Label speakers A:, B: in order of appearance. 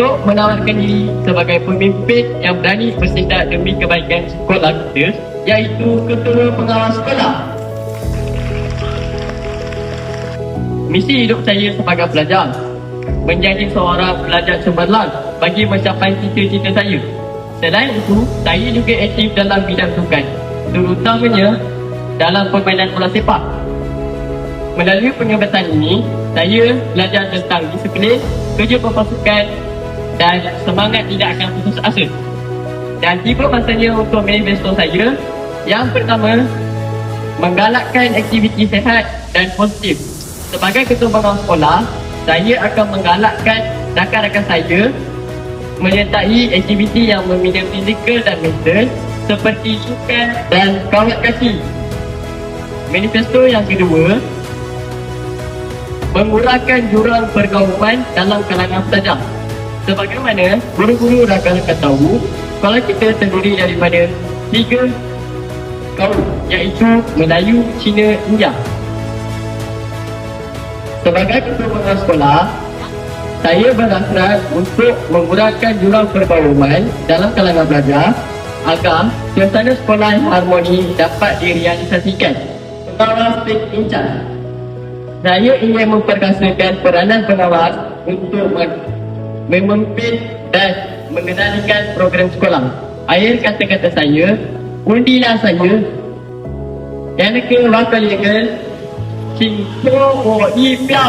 A: untuk menawarkan diri sebagai pemimpin yang berani bertindak demi kebaikan sekolah kita, iaitu Ketua Pengawas Sekolah. Misi hidup saya sebagai pelajar menjadi seorang pelajar cemerlang bagi mencapai cita-cita saya. Selain itu, saya juga aktif dalam bidang sukan, terutamanya dalam permainan bola sepak. Melalui pengabdian ini, saya belajar tentang disiplin, kerja berpasukan dan semangat tidak akan putus asa. Dan tiba masanya untuk manifesto saya. Yang pertama, menggalakkan aktiviti sihat dan positif. Sebagai ketua pengawas sekolah, saya akan menggalakkan rakan-rakan saya menyertai aktiviti yang membina fizikal dan mental seperti sukan dan kawat kaki. Manifesto yang kedua, mengurangkan jurang pergaulan dalam kalangan pelajar. Sebagaimana guru-guru rakan-rakan tahu, sekolah kita terdiri daripada 3 kaum, iaitu Melayu, Cina, India. Sebagai ketua pengawas sekolah, saya berhasrat untuk mengurangkan jurang pergaulan dalam kalangan pelajar agar suasana sekolah yang harmoni dapat direalisasikan. Pengawas take in charge. Saya ingin memperkasakan peranan pengawas untuk memimpin dan mengendalikan program sekolah. Akhir kata-kata saya, undilah saya yang ke wakil legal 请托我一票。